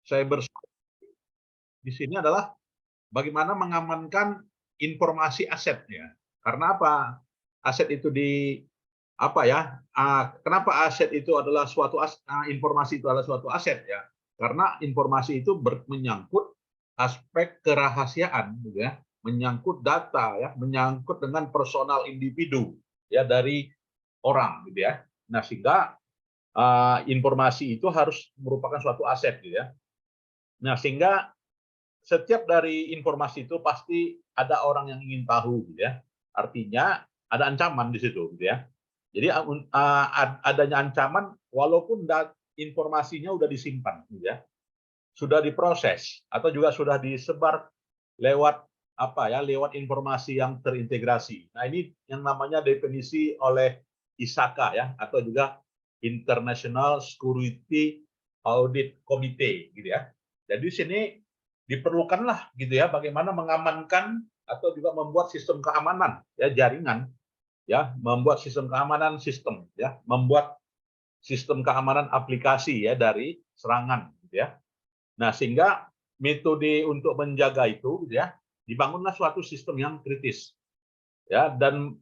cyber di sini adalah bagaimana mengamankan informasi asetnya. Karena apa? Aset itu apa ya? Kenapa aset itu adalah informasi itu adalah suatu aset ya? Karena informasi itu menyangkut aspek kerahasiaan, gitu ya, menyangkut data ya, menyangkut dengan personal individu ya dari orang, gitu ya. Nah sehingga informasi itu harus merupakan suatu aset, gitu ya. Nah sehingga setiap dari informasi itu pasti ada orang yang ingin tahu, gitu ya. Artinya ada ancaman di situ, gitu ya. Jadi adanya ancaman walaupun informasinya sudah disimpan, gitu ya, sudah diproses atau juga sudah disebar lewat apa ya, lewat informasi yang terintegrasi. Nah ini yang namanya definisi oleh ISACA ya, atau juga International Security Audit Committee, gitu ya. Jadi di sini diperlukanlah gitu ya, bagaimana mengamankan atau juga membuat sistem keamanan ya, jaringan ya, membuat sistem keamanan sistem ya, membuat sistem keamanan aplikasi ya dari serangan, gitu ya. Nah sehingga metode untuk menjaga itu, gitu ya, dibangunlah suatu sistem yang kritis ya, dan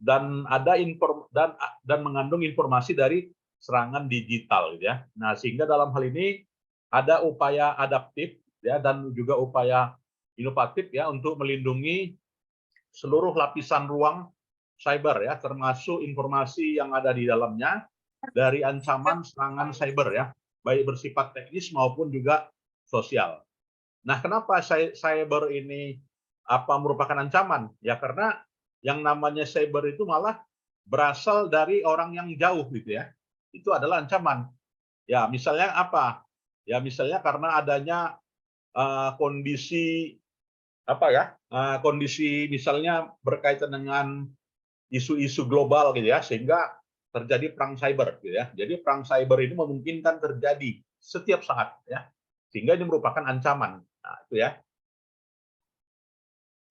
ada dan mengandung informasi dari serangan digital, gitu ya. Nah sehingga dalam hal ini ada upaya adaptif ya, dan juga upaya inovatif ya, untuk melindungi seluruh lapisan ruang cyber ya, termasuk informasi yang ada di dalamnya dari ancaman serangan cyber ya, baik bersifat teknis maupun juga sosial. Nah, kenapa cyber ini merupakan ancaman? Ya karena yang namanya cyber itu malah berasal dari orang yang jauh, gitu ya. Itu adalah ancaman. Ya, misalnya apa? Ya, misalnya karena adanya kondisi apa ya? Kondisi misalnya berkaitan dengan isu-isu global, gitu ya, sehingga terjadi perang cyber, gitu ya. Jadi perang cyber ini memungkinkan terjadi setiap saat ya. Sehingga ini merupakan ancaman. Nah, itu ya.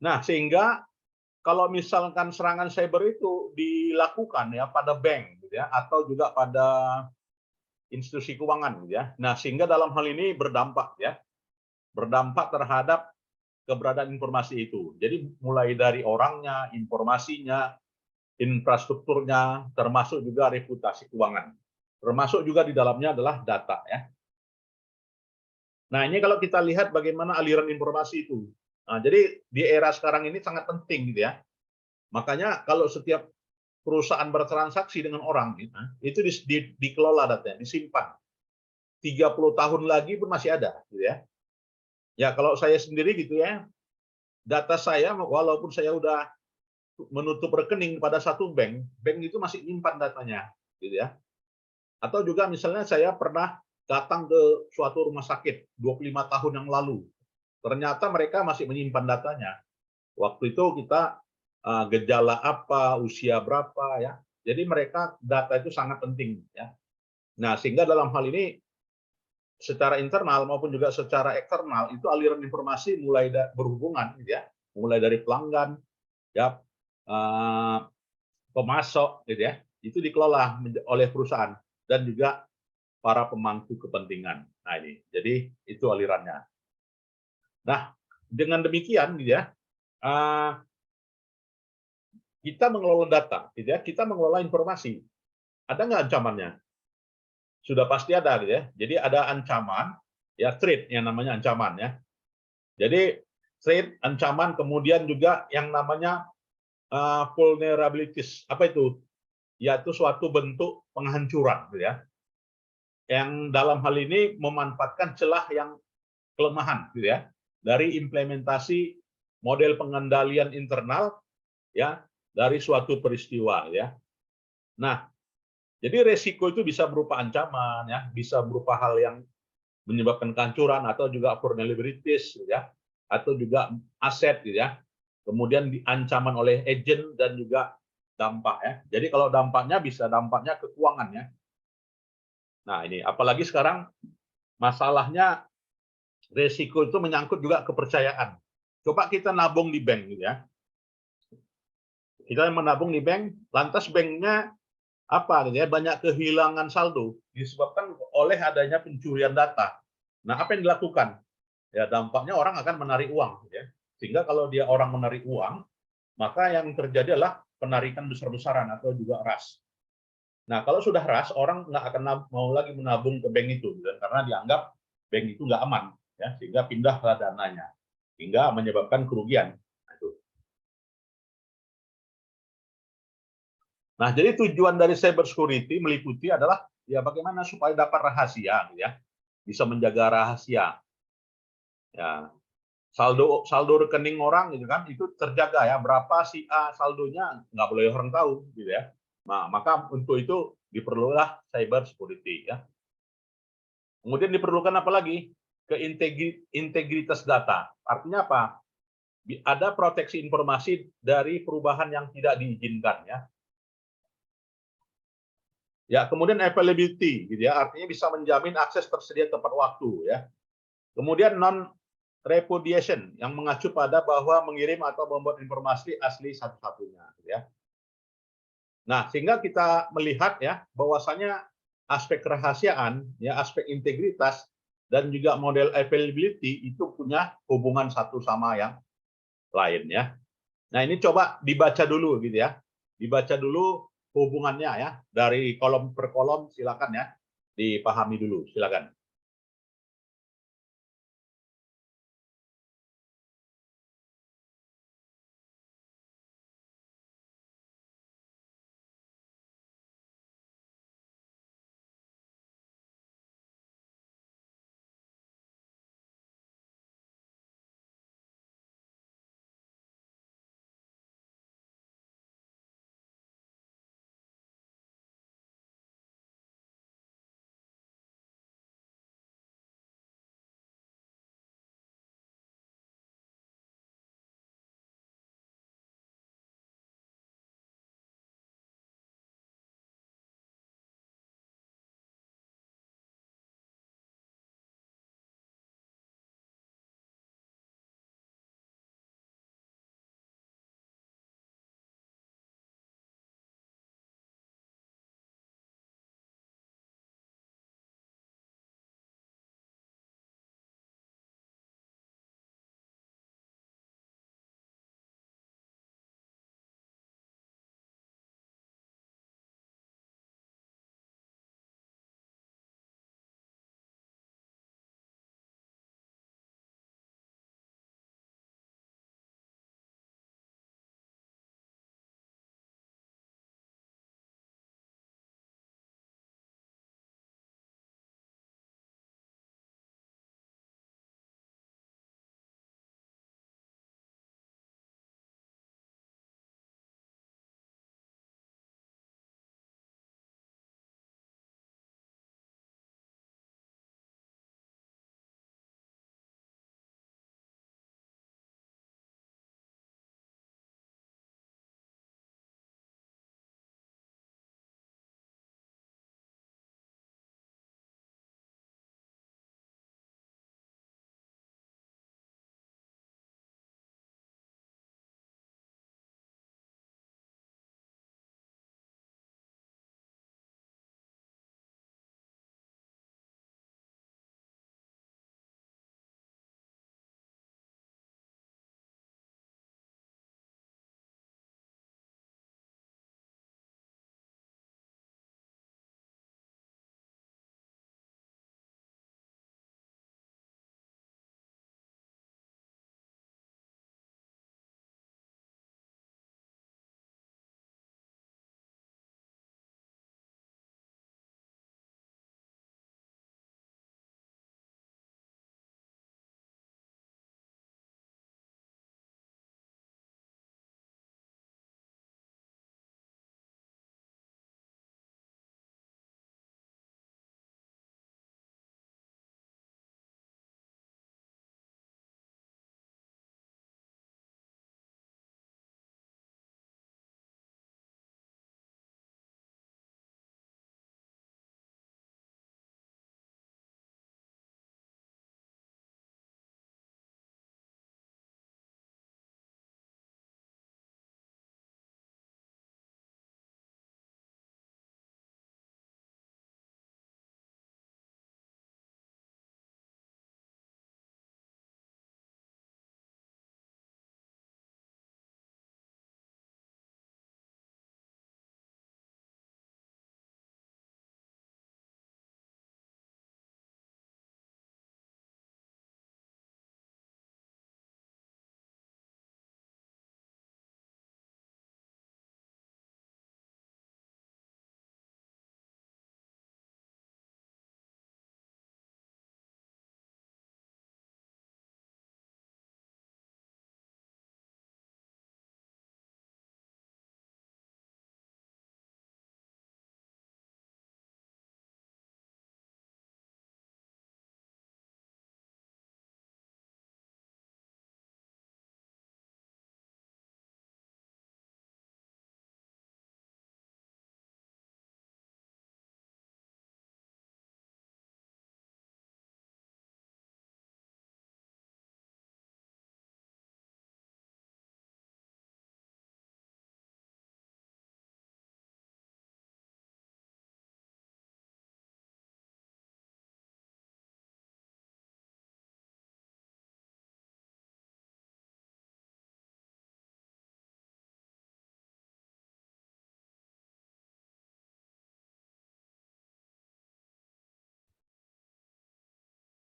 Nah, sehingga kalau misalkan serangan cyber itu dilakukan ya pada bank, gitu ya, atau juga pada institusi keuangan, gitu ya. Nah, sehingga dalam hal ini berdampak ya, berdampak terhadap keberadaan informasi itu. Jadi mulai dari orangnya, informasinya, infrastrukturnya, termasuk juga reputasi keuangan. Termasuk juga di dalamnya adalah data ya. Nah, ini kalau kita lihat bagaimana aliran informasi itu. Nah, jadi di era sekarang ini sangat penting, gitu ya. Makanya kalau setiap perusahaan bertransaksi dengan orang, itu dikelola datanya, disimpan. 30 tahun lagi pun masih ada, gitu ya. Ya kalau saya sendiri gitu ya, data saya walaupun saya udah menutup rekening pada satu bank, bank itu masih nyimpan datanya, gitu ya. Atau juga misalnya saya pernah datang ke suatu rumah sakit 25 tahun yang lalu. Ternyata mereka masih menyimpan datanya. Waktu itu kita gejala apa, usia berapa ya. Jadi mereka data itu sangat penting ya. Nah, sehingga dalam hal ini secara internal maupun juga secara eksternal itu aliran informasi mulai berhubungan, gitu ya. Mulai dari pelanggan ya, pemasok, gitu ya. Itu dikelola oleh perusahaan dan juga para pemangku kepentingan. Nah ini, jadi itu alirannya. Nah, dengan demikian, gitu ya, kita mengelola data, gitu ya, kita mengelola informasi. Ada nggak ancamannya? Sudah pasti ada, gitu ya. Jadi ada ancaman, ya threat yang namanya ancaman ya. Jadi threat, ancaman, kemudian juga yang namanya vulnerabilities. Apa itu? Yaitu suatu bentuk penghancuran, gitu ya. Yang dalam hal ini memanfaatkan celah yang kelemahan, gitu ya, dari implementasi model pengendalian internal ya dari suatu peristiwa ya. Nah, jadi resiko itu bisa berupa ancaman ya, bisa berupa hal yang menyebabkan kehancuran atau juga vulnerabilities ya, atau juga aset gitu ya. Kemudian diancaman oleh agent dan juga dampak ya. Jadi kalau dampaknya bisa dampaknya ke keuangan ya. Nah, ini apalagi sekarang masalahnya resiko itu menyangkut juga kepercayaan. Coba kita nabung di bank gitu ya. Kita menabung di bank, lantas banknya apa gitu ya, banyak kehilangan saldo disebabkan oleh adanya pencurian data. Nah, apa yang dilakukan? Ya, dampaknya orang akan menarik uang, ya. Sehingga kalau dia orang menarik uang, maka yang terjadi adalah penarikan besar-besaran atau juga ras. Nah, kalau sudah ras, orang nggak akan mau lagi menabung ke bank itu, gitu, karena dianggap bank itu nggak aman, ya, sehingga pindah ke dananya, hingga menyebabkan kerugian. Nah, itu. Nah, jadi tujuan dari cyber security meliputi adalah ya bagaimana supaya dapat rahasia, gitu ya, bisa menjaga rahasia. Ya, saldo rekening orang gitu kan itu terjaga ya, berapa si A saldonya nggak boleh orang tahu gitu ya. Nah, maka untuk itu diperlulah cyber security ya. Kemudian diperlukan apa lagi? Integritas data. Artinya apa? Ada proteksi informasi dari perubahan yang tidak diizinkan ya. Ya, kemudian availability gitu ya, artinya bisa menjamin akses tersedia tepat waktu ya. Kemudian non repudiation yang mengacu pada bahwa mengirim atau membuat informasi asli satu-satunya gitu ya. Nah, sehingga kita melihat ya bahwasanya aspek kerahasiaan, ya aspek integritas dan juga model availability itu punya hubungan satu sama yang lain ya. Nah, ini coba dibaca dulu gitu ya. Dibaca dulu hubungannya ya dari kolom per kolom, silakan ya. Dipahami dulu, silakan.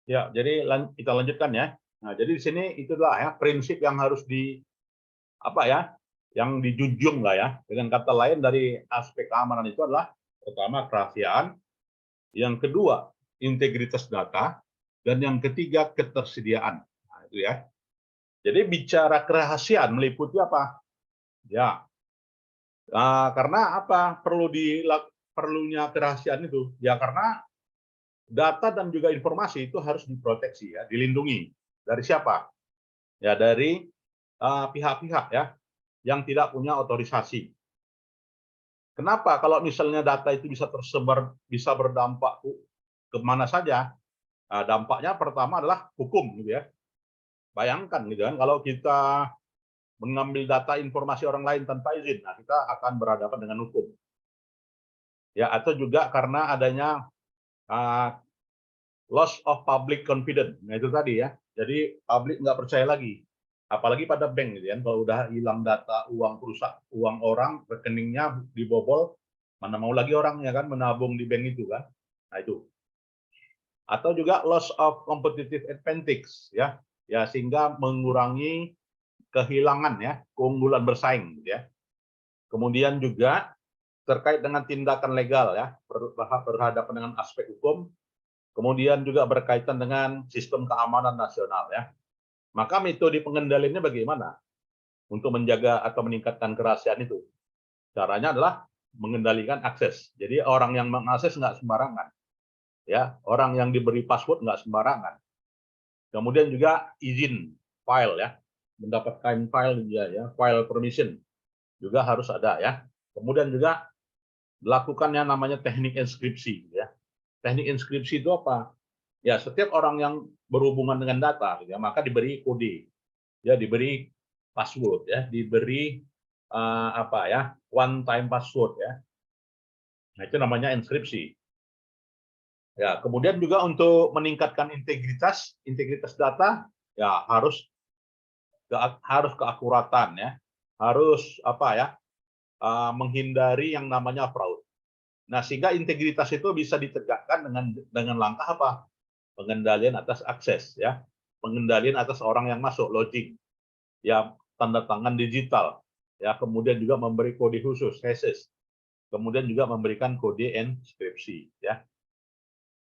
Ya, jadi kita lanjutkan ya. Nah, jadi di sini itulah ya prinsip yang harus apa ya, yang dijunjung lah ya. Dengan kata lain dari aspek keamanan itu adalah pertama kerahasiaan, yang kedua integritas data, dan yang ketiga ketersediaan. Nah, itu ya. Jadi bicara kerahasiaan meliputi apa? Ya, karena apa perlunya kerahasiaan itu? Ya karena data dan juga informasi itu harus diproteksi ya, dilindungi. Dari siapa? Ya dari pihak-pihak ya yang tidak punya otorisasi. Kenapa? Kalau misalnya data itu bisa tersebar, bisa berdampak ke mana saja, dampaknya pertama adalah hukum, gitu ya. Bayangkan, gitu kan, kalau kita mengambil data informasi orang lain tanpa izin, nah kita akan berhadapan dengan hukum. Ya, atau juga karena adanya uh, loss of public confidence. Nah itu tadi ya. Jadi publik nggak percaya lagi. Apalagi pada bank gitu kan. Kalau udah hilang data uang perusahaan, uang orang, rekeningnya dibobol, mana mau lagi orang ya kan menabung di bank itu kan. Nah itu. Atau juga loss of competitive advantage ya. Ya sehingga mengurangi kehilangan ya, keunggulan bersaing gitu ya. Kemudian juga terkait dengan tindakan legal ya, berhadapan dengan aspek hukum. Kemudian juga berkaitan dengan sistem keamanan nasional ya. Maka metode pengendaliannya bagaimana untuk menjaga atau meningkatkan kerahasiaan itu? Caranya adalah mengendalikan akses. Jadi orang yang mengakses nggak sembarangan, ya. Orang yang diberi password nggak sembarangan. Kemudian juga izin file ya, mendapatkan file ya, file permission juga harus ada ya. Kemudian juga lakukan yang namanya teknik inskripsi ya. Teknik inskripsi itu apa? Ya, setiap orang yang berhubungan dengan data, ya, maka diberi kode, ya, diberi password, ya, diberi apa ya, one time password, ya. Nah, itu namanya inskripsi. Ya, kemudian juga untuk meningkatkan integritas data, ya harus keakuratan, ya, harus apa ya, menghindari yang namanya fraud. Nah, sehingga integritas itu bisa ditegakkan dengan langkah apa? Pengendalian atas akses ya, pengendalian atas orang yang masuk login, ya tanda tangan digital, ya kemudian juga memberi kode khusus hashes, kemudian juga memberikan kode inskripsi ya,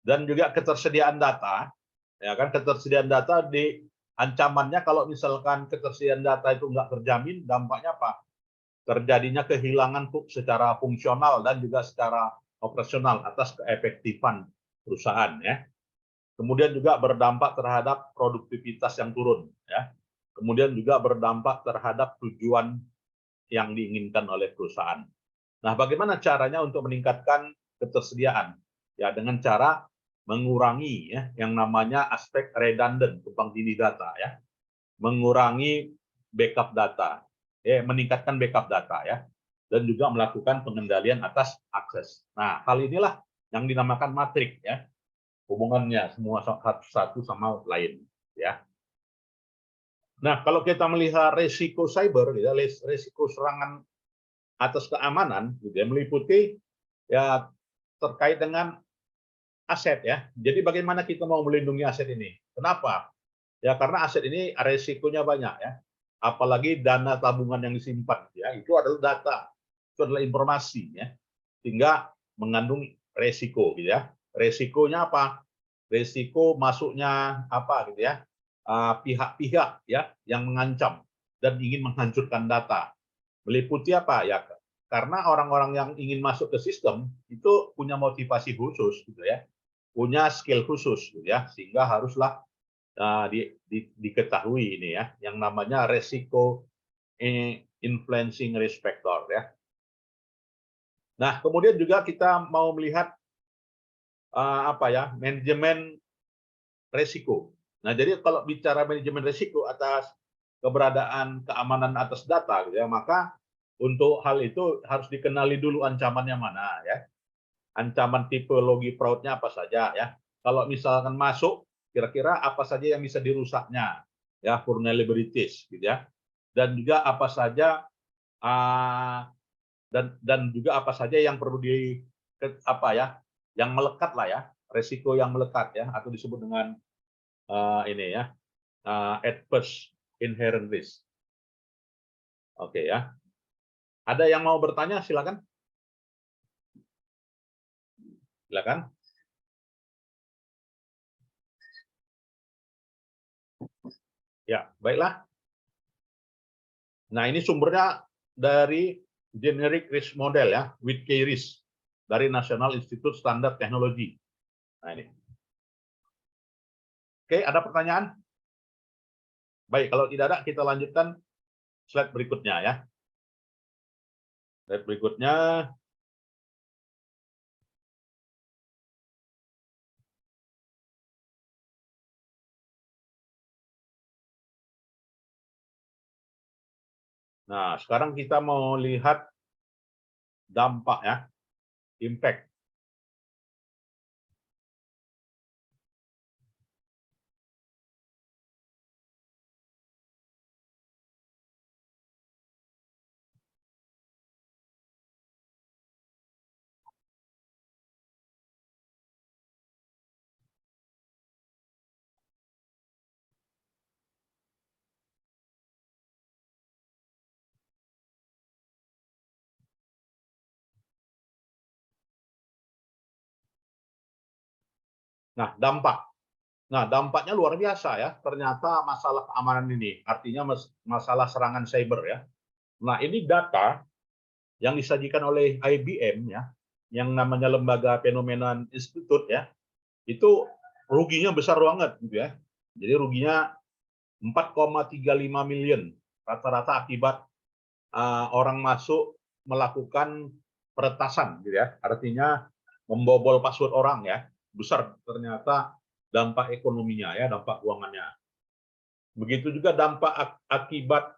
dan juga ketersediaan data, ya kan ketersediaan data di ancamannya kalau misalkan ketersediaan data itu nggak terjamin, dampaknya apa? Terjadinya kehilangan secara fungsional dan juga secara operasional atas keefektifan perusahaan ya. Kemudian juga berdampak terhadap produktivitas yang turun ya. Kemudian juga berdampak terhadap tujuan yang diinginkan oleh perusahaan. Nah, bagaimana caranya untuk meningkatkan ketersediaan? Ya, dengan cara mengurangi ya yang namanya aspek redundant, tumpang tindih data ya. Mengurangi backup data. Meningkatkan backup data ya. Dan juga melakukan pengendalian atas akses. Nah, hal inilah yang dinamakan matrik ya. Hubungannya semua satu sama lain ya. Nah, kalau kita melihat resiko cyber, gitu, resiko serangan atas keamanan, gitu ya, meliputi ya terkait dengan aset ya. Jadi bagaimana kita mau melindungi aset ini? Kenapa? Ya karena aset ini resikonya banyak ya. Apalagi dana tabungan yang disimpan ya, itu adalah data, itu adalah informasi ya. Sehingga mengandung resiko gitu ya. Resikonya apa? Resiko masuknya apa gitu ya? Pihak-pihak ya yang mengancam dan ingin menghancurkan data. Meliputi apa ya? Karena orang-orang yang ingin masuk ke sistem itu punya motivasi khusus gitu ya. Punya skill khusus gitu ya, sehingga haruslah diketahui ini ya, yang namanya resiko influencing risk factor ya. Nah, kemudian juga kita mau melihat apa ya, manajemen resiko. Nah, jadi kalau bicara manajemen resiko atas keberadaan keamanan atas data, gitu ya, maka untuk hal itu harus dikenali dulu ancamannya mana ya. Ancaman tipologi fraudnya apa saja ya. Kalau misalkan masuk, kira-kira apa saja yang bisa dirusaknya ya, vulnerabilities gitu ya. Dan juga apa saja dan juga apa saja yang perlu apa ya, yang melekat lah ya, resiko yang melekat ya, atau disebut dengan ini ya, adverse inherent risk. Oke ya. Ada yang mau bertanya, silakan. Silakan. Ya, baiklah. Nah, ini sumbernya dari Generic Risk Model ya, with Risk dari National Institute Standard Technology. Nah, ini. Oke, ada pertanyaan? Baik, kalau tidak ada, kita lanjutkan slide berikutnya ya. Slide berikutnya. Nah, sekarang kita mau lihat dampak ya, impact. Nah, dampak. Nah, dampaknya luar biasa ya. Ternyata masalah keamanan ini, artinya masalah serangan cyber ya. Nah, ini data yang disajikan oleh IBM ya, yang namanya Lembaga Fenomena Institute ya, itu ruginya besar banget gitu ya. Jadi ruginya 4,35 miliar rata-rata akibat orang masuk melakukan peretasan gitu ya. Artinya membobol password orang ya. Besar ternyata dampak ekonominya ya, dampak keuangannya. Begitu juga dampak akibat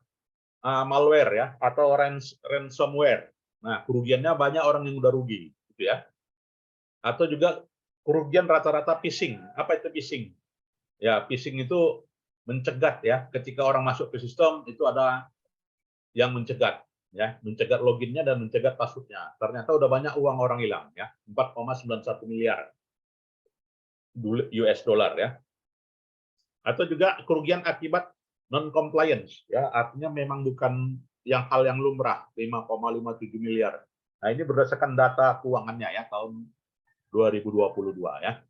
malware ya atau ransomware. Nah, kerugiannya banyak orang yang udah rugi gitu ya. Atau juga kerugian rata-rata phishing. Apa itu phishing? Ya, phishing itu mencegat ya. Ketika orang masuk ke sistem itu ada yang mencegat ya, mencegat loginnya dan mencegat passwordnya. Ternyata udah banyak uang orang hilang ya, 4,91 miliar US dollar ya. Atau juga kerugian akibat non compliance ya, artinya memang bukan hal yang lumrah, 5,57 miliar. Nah, ini berdasarkan data keuangannya ya tahun 2022 ya.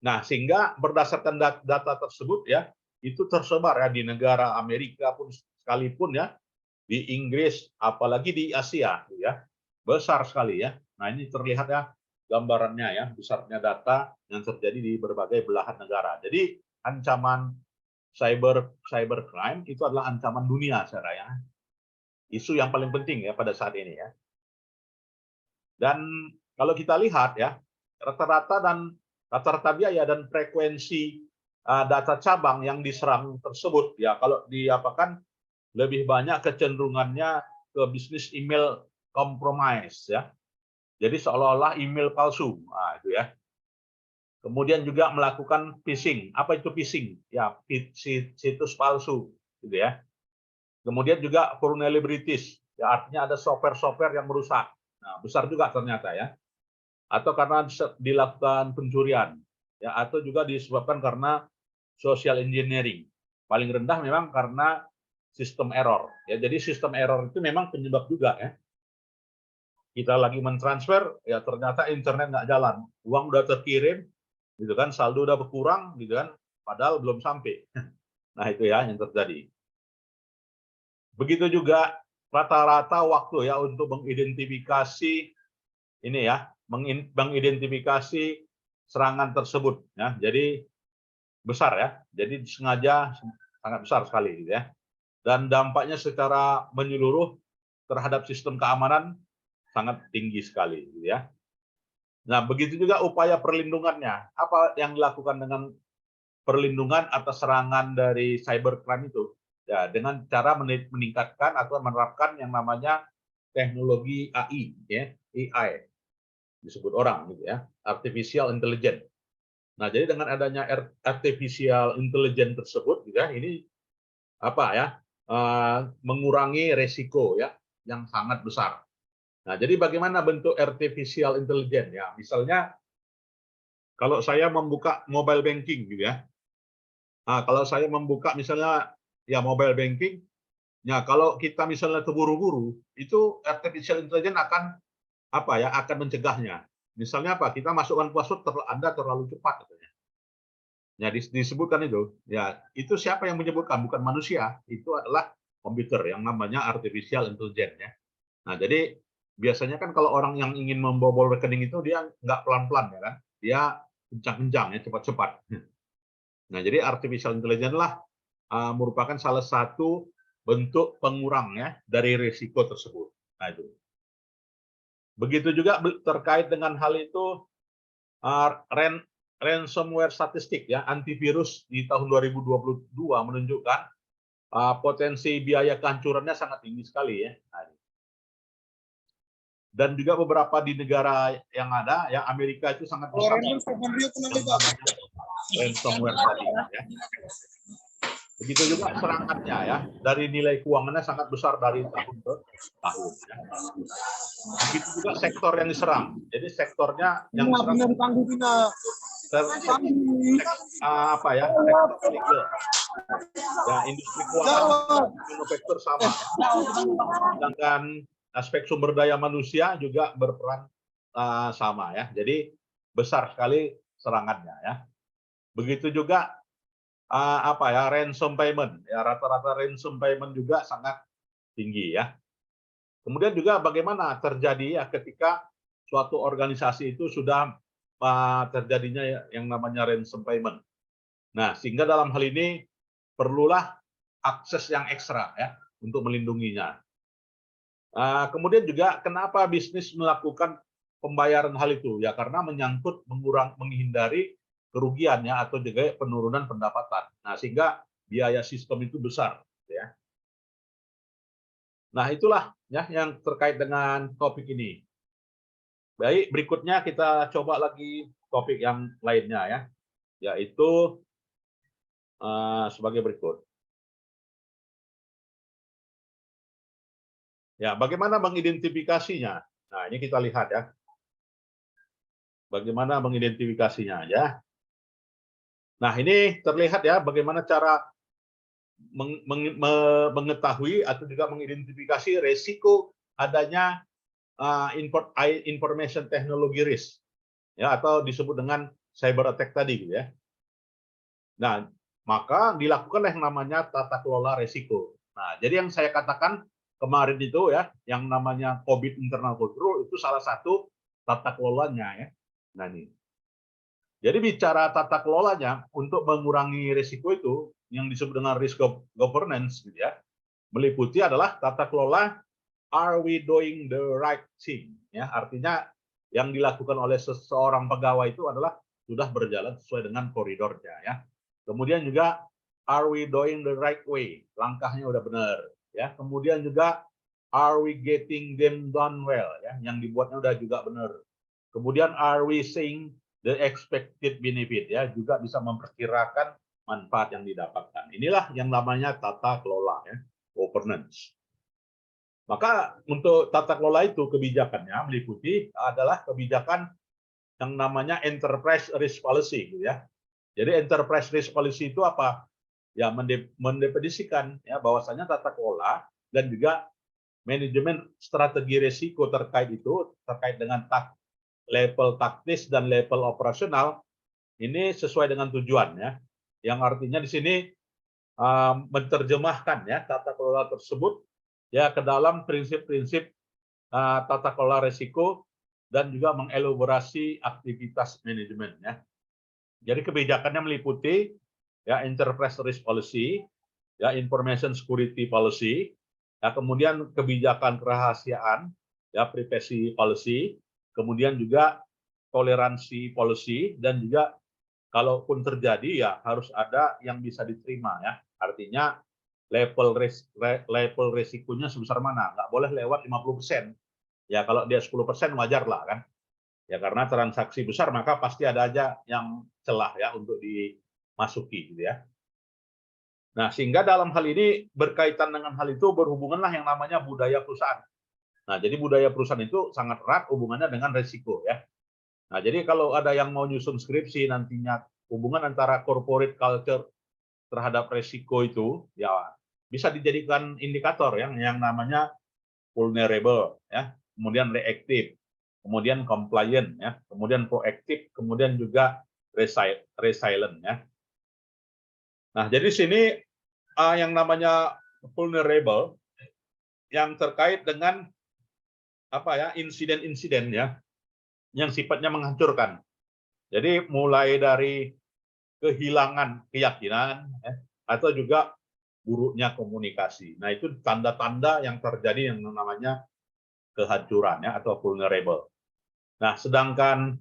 Nah, sehingga berdasarkan data tersebut ya, itu tersebar ya di negara Amerika pun sekalipun ya, di Inggris, apalagi di Asia ya. Besar sekali ya. Nah, ini terlihat ya gambarannya ya, besarnya data yang terjadi di berbagai belahan negara. Jadi ancaman cybercrime itu adalah ancaman dunia secara ya. Isu yang paling penting ya pada saat ini ya. Dan kalau kita lihat ya, rata-rata biaya dan frekuensi data cabang yang diserang tersebut ya, kalau diapakan lebih banyak kecenderungannya ke bisnis email compromise ya. Jadi seolah-olah email palsu. Nah, itu ya. Kemudian juga melakukan phishing. Apa itu phishing? Ya, situs palsu gitu ya. Kemudian juga vulnerabilities. Ya, artinya ada software-software yang merusak. Nah, besar juga ternyata ya. Atau karena dilakukan pencurian, ya, atau juga disebabkan karena social engineering. Paling rendah memang karena sistem error. Ya, jadi sistem error itu memang penyebab juga ya. Kita lagi mentransfer, ya ternyata internet nggak jalan, uang udah terkirim, gitu kan, saldo udah berkurang, gitu kan, padahal belum sampai. Nah itu ya yang terjadi. Begitu juga rata-rata waktu ya untuk mengidentifikasi ini ya, mengidentifikasi serangan tersebut ya. Jadi besar ya. Jadi sengaja sangat besar sekali gitu ya. Dan dampaknya secara menyeluruh terhadap sistem keamanan sangat tinggi sekali gitu ya. Nah, begitu juga upaya perlindungannya. Apa yang dilakukan dengan perlindungan atas serangan dari cybercrime itu? Ya, dengan cara meningkatkan atau menerapkan yang namanya teknologi AI ya, AI disebut orang gitu ya, artificial intelligence. Nah, jadi dengan adanya artificial intelligence tersebut gitu ya, ini apa ya? Mengurangi resiko ya yang sangat besar. Nah, jadi bagaimana bentuk artificial intelligence ya? Misalnya kalau saya membuka mobile banking gitu ya. Nah, kalau saya membuka misalnya ya mobile banking, ya kalau kita misalnya terburu-buru, itu artificial intelligence akan apa ya, akan mencegahnya. Misalnya apa? Kita masukkan password Anda terlalu cepat katanya. Ya disebutkan itu. Ya, itu siapa yang menyebutkan? Bukan manusia, itu adalah komputer yang namanya artificial intelligence ya. Nah, jadi biasanya kan kalau orang yang ingin membobol rekening itu dia nggak pelan-pelan ya kan. Dia kencang-kencang ya, cepat-cepat. Nah, jadi artificial intelligence lah merupakan salah satu bentuk pengurang ya dari risiko tersebut. Nah, itu. Begitu juga terkait dengan hal itu ransomware statistik ya, antivirus di tahun 2022 menunjukkan potensi biaya kehancurannya sangat tinggi sekali ya. Dan juga beberapa di negara yang ada, yang Amerika itu sangat besar yang namanya ransomware tadi ya. Begitu juga serangannya ya, dari nilai keuangannya sangat besar dari tahun ke tahun. Ya. Begitu juga sektor yang diserang. Jadi sektornya yang diserang apa ya, sektor legal. Ya, industri keuangan, manufaktur sama. Ya. Sedangkan aspek sumber daya manusia juga berperan sama ya. Jadi besar sekali serangannya ya. Begitu juga apa ya, ransom payment ya, rata-rata ransom payment juga sangat tinggi ya. Kemudian juga bagaimana terjadi ya ketika suatu organisasi itu sudah terjadinya yang namanya ransom payment. Nah, sehingga dalam hal ini perlulah akses yang ekstra ya untuk melindunginya. Kemudian juga kenapa bisnis melakukan pembayaran hal itu? Ya karena menyangkut menghindari kerugiannya atau juga penurunan pendapatan. Nah, sehingga biaya sistem itu besar ya. Nah, itulah ya yang terkait dengan topik ini. Baik, berikutnya kita coba lagi topik yang lainnya ya, yaitu sebagai berikut. Ya, bagaimana mengidentifikasinya? Nah, ini kita lihat ya. Bagaimana mengidentifikasinya ya. Nah, ini terlihat ya bagaimana cara mengetahui atau juga mengidentifikasi resiko adanya information technology risk ya, atau disebut dengan cyber attack tadi gitu ya. Nah, maka dilakukanlah yang namanya tata kelola resiko. Nah, jadi yang saya katakan kemarin itu ya, yang namanya COVID internal control itu salah satu tata kelolanya ya. Nah, ini. Jadi bicara tata kelolanya untuk mengurangi risiko itu yang disebut dengan risk governance gitu ya, meliputi adalah tata kelola are we doing the right thing ya, artinya yang dilakukan oleh seseorang pegawai itu adalah sudah berjalan sesuai dengan koridornya ya. Kemudian juga are we doing the right way, langkahnya udah benar ya. Kemudian juga are we getting them done well ya, yang dibuatnya udah juga benar. Kemudian are we seeing the expected benefit ya, juga bisa memperkirakan manfaat yang didapatkan. Inilah yang namanya tata kelola ya, governance. Maka untuk tata kelola itu kebijakannya meliputi adalah kebijakan yang namanya enterprise risk policy gitu ya. Jadi enterprise risk policy itu apa? Ya mendefinisikan ya bahwasanya tata kelola dan juga manajemen strategi risiko terkait itu, terkait dengan level taktis dan level operasional ini sesuai dengan tujuan ya. Yang artinya di sini menerjemahkan ya tata kelola tersebut ya ke dalam prinsip-prinsip tata kelola risiko dan juga mengelaborasi aktivitas manajemen ya. Jadi kebijakannya meliputi ya enterprise risk policy, ya information security policy, ya kemudian kebijakan kerahasiaan, ya privacy policy, kemudian juga toleransi policy, dan juga kalaupun terjadi ya harus ada yang bisa diterima ya. Artinya level resikonya sebesar mana? Nggak boleh lewat 50%. Ya kalau dia 10% wajar lah kan. Ya karena transaksi besar maka pasti ada aja yang celah ya untuk dimasuki gitu ya. Nah, sehingga dalam hal ini berkaitan dengan hal itu berhubunganlah yang namanya budaya perusahaan. Nah, jadi budaya perusahaan itu sangat erat hubungannya dengan risiko ya. Nah, jadi kalau ada yang mau nyusun skripsi nantinya hubungan antara corporate culture terhadap resiko itu, ya bisa dijadikan indikator yang namanya vulnerable, ya, kemudian reactive, kemudian compliant, ya, kemudian proaktif, kemudian juga resilient, ya. Nah, jadi sini yang namanya vulnerable yang terkait dengan apa ya insiden-insiden ya yang sifatnya menghancurkan. Jadi mulai dari kehilangan keyakinan ya, atau juga buruknya komunikasi. Nah, itu tanda-tanda yang terjadi yang namanya kehancuran ya atau vulnerable. Nah, sedangkan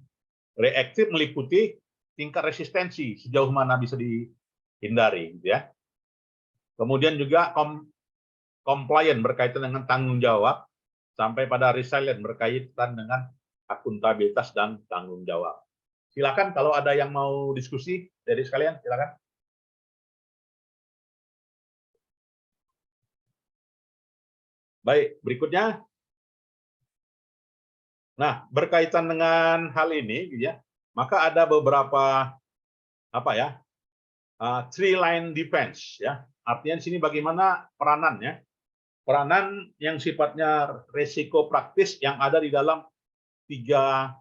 reaktif meliputi tingkat resistensi sejauh mana bisa dihindari gitu ya. Kemudian juga compliant berkaitan dengan tanggung jawab sampai pada resilient berkaitan dengan akuntabilitas dan tanggung jawab. Silakan kalau ada yang mau diskusi dari sekalian, silakan. Baik, berikutnya. Nah, berkaitan dengan hal ini, gitu ya, maka ada beberapa apa ya, three line defense, ya. Artinya di sini bagaimana peranan, ya, peranan yang sifatnya resiko praktis yang ada di dalam tiga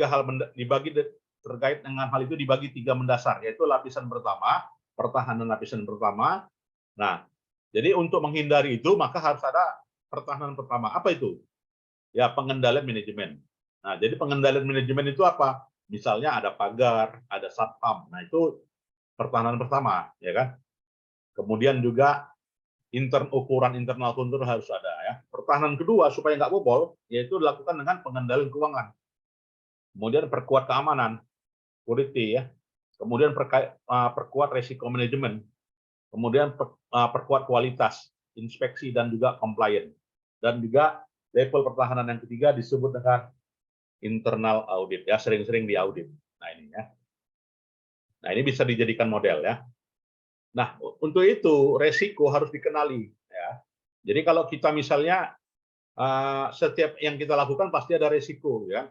hal dibagi terkait dengan hal itu dibagi tiga mendasar, yaitu lapisan pertama, pertahanan lapisan pertama. Nah, jadi untuk menghindari itu maka harus ada pertahanan pertama. Apa itu? Ya, pengendalian manajemen. Nah, jadi pengendalian manajemen itu apa? Misalnya ada pagar, ada satpam. Nah, itu pertahanan pertama, ya kan? Kemudian juga ukuran internal kontrol harus ada ya. Pertahanan kedua supaya nggak bobol, yaitu dilakukan dengan pengendalian keuangan. Kemudian perkuat keamanan, security ya. Kemudian perkuat resiko manajemen. Kemudian perkuat kualitas, inspeksi dan juga compliance. Dan juga level pertahanan yang ketiga disebut dengan internal audit ya, sering-sering diaudit. Nah, ini ya. Nah, ini bisa dijadikan model ya. Nah, untuk itu resiko harus dikenali ya. Jadi kalau kita misalnya setiap yang kita lakukan pasti ada resiko ya.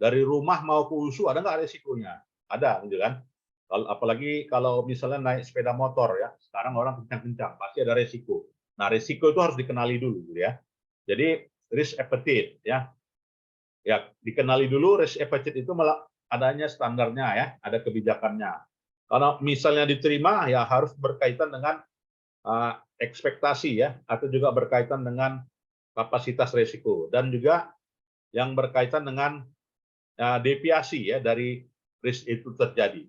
Dari rumah mau ke USU ada nggak resikonya? Ada, gitu kan? Apalagi kalau misalnya naik sepeda motor ya, sekarang orang kencang-kencang, pasti ada resiko. Nah, resiko itu harus dikenali dulu, gitu ya. Jadi risk appetite ya, ya dikenali dulu risk appetite itu adanya standarnya ya, ada kebijakannya. Kalau misalnya diterima ya harus berkaitan dengan ekspektasi ya, atau juga berkaitan dengan kapasitas risiko dan juga yang berkaitan dengan deviasi ya dari risk itu terjadi.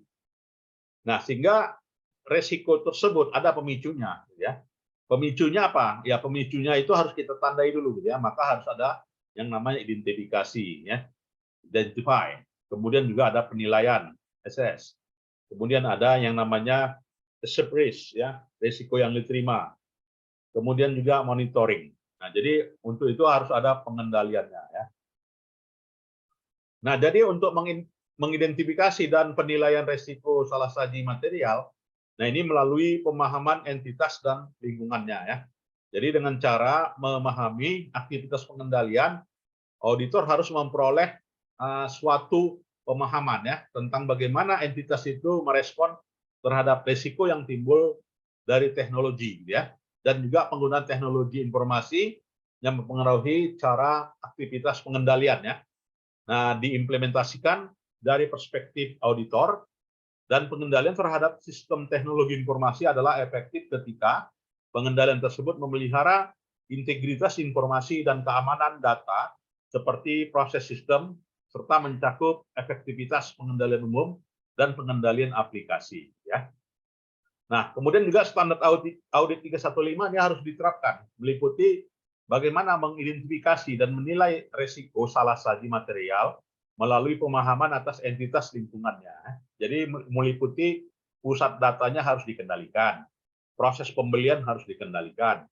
Nah, sehingga risiko tersebut ada pemicunya, ya. Pemicunya apa? Ya, pemicunya itu harus kita tandai dulu, ya. Maka harus ada yang namanya identifikasi, ya, identify. Kemudian juga ada penilaian, assess. Kemudian ada yang namanya risk, ya, risiko yang diterima. Kemudian juga monitoring. Nah, jadi untuk itu harus ada pengendaliannya, ya. Nah, jadi untuk mengidentifikasi dan penilaian risiko salah saji material, nah ini melalui pemahaman entitas dan lingkungannya ya. Jadi dengan cara memahami aktivitas pengendalian, auditor harus memperoleh suatu pemahaman ya tentang bagaimana entitas itu merespon terhadap risiko yang timbul dari teknologi ya, dan juga penggunaan teknologi informasi yang mempengaruhi cara aktivitas pengendalian ya. Nah, diimplementasikan dari perspektif auditor dan pengendalian terhadap sistem teknologi informasi adalah efektif ketika pengendalian tersebut memelihara integritas informasi dan keamanan data seperti proses sistem serta mencakup efektivitas pengendalian umum dan pengendalian aplikasi ya. Nah, kemudian juga standar audit 315 ini harus diterapkan meliputi bagaimana mengidentifikasi dan menilai risiko salah saji material melalui pemahaman atas entitas lingkungannya. Jadi meliputi pusat datanya harus dikendalikan, proses pembelian harus dikendalikan,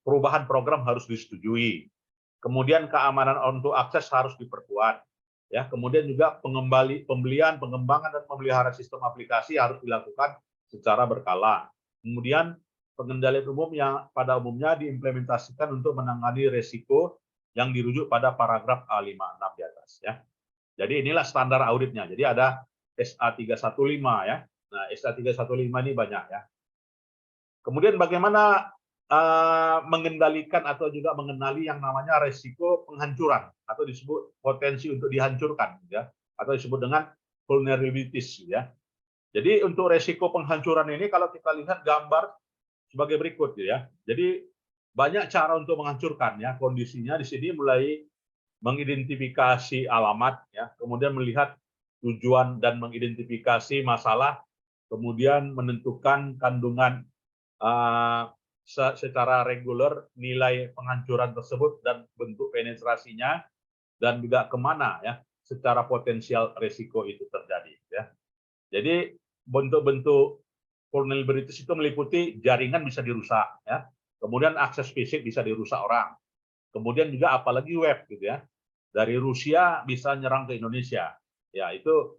perubahan program harus disetujui, kemudian keamanan untuk akses harus diperkuat, ya, kemudian juga pembelian, pengembangan dan pemeliharaan sistem aplikasi harus dilakukan secara berkala. Kemudian pengendalian umum yang pada umumnya diimplementasikan untuk menangani risiko yang dirujuk pada paragraf A56 di atas ya. Jadi inilah standar auditnya. Jadi ada SA315 ya. Nah, SA315 ini banyak ya. Kemudian bagaimana mengendalikan atau juga mengenali yang namanya resiko penghancuran atau disebut potensi untuk dihancurkan ya, atau disebut dengan vulnerabilities ya. Jadi untuk resiko penghancuran ini kalau kita lihat gambar sebagai berikut ya. Jadi banyak cara untuk menghancurkan ya. Kondisinya di sini mulai mengidentifikasi alamat ya, kemudian melihat tujuan dan mengidentifikasi masalah, kemudian menentukan kandungan secara reguler nilai penghancuran tersebut dan bentuk penetrasinya, dan juga kemana ya secara potensial risiko itu terjadi ya. Jadi bentuk-bentuk vulnerabilities itu meliputi jaringan bisa dirusak ya, kemudian akses fisik bisa dirusak orang, kemudian juga apalagi web gitu ya, dari Rusia bisa nyerang ke Indonesia ya, itu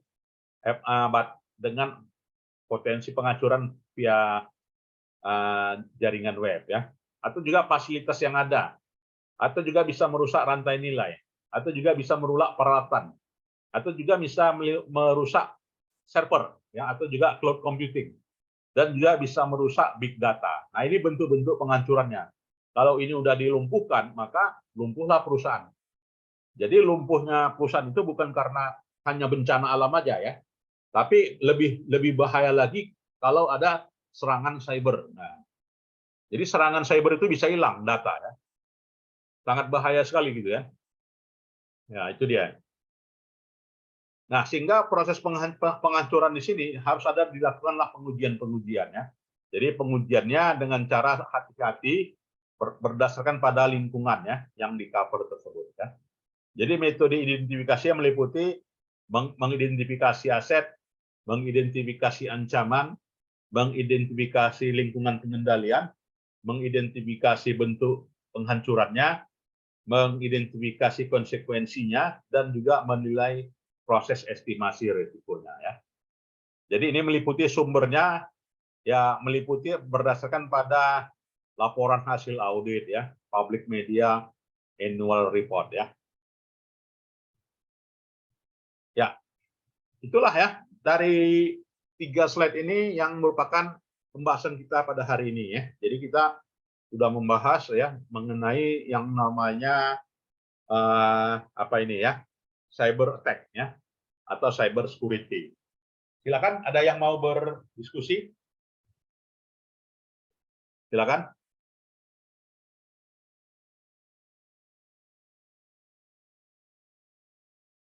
dengan potensi penghancuran via jaringan web ya, atau juga fasilitas yang ada, atau juga bisa merusak rantai nilai, atau juga bisa merusak peralatan, atau juga bisa merusak server ya, atau juga cloud computing, dan juga bisa merusak big data. Nah, ini bentuk-bentuk penghancurannya. Kalau ini udah dilumpuhkan, maka lumpuhlah perusahaan. Jadi lumpuhnya perusahaan itu bukan karena hanya bencana alam aja ya, tapi lebih bahaya lagi kalau ada serangan cyber. Nah, jadi serangan cyber itu bisa hilang data ya. Sangat bahaya sekali gitu ya. Ya, itu dia. Nah, sehingga proses penghancuran di sini harus ada dilakukanlah pengujian-pengujian ya. Jadi pengujiannya dengan cara hati-hati berdasarkan pada lingkungan ya yang di cover tersebut ya. Jadi metode identifikasi yang meliputi mengidentifikasi aset, mengidentifikasi ancaman, mengidentifikasi lingkungan pengendalian, mengidentifikasi bentuk penghancurannya, mengidentifikasi konsekuensinya, dan juga menilai proses estimasi risikonya ya. Jadi ini meliputi sumbernya ya, meliputi berdasarkan pada laporan hasil audit ya, public media, annual report ya. Ya, itulah ya dari 3 slide ini yang merupakan pembahasan kita pada hari ini ya. Jadi kita sudah membahas ya mengenai yang namanya apa ini ya, cyber attack ya, atau cyber security. Silakan, ada yang mau berdiskusi? Silakan.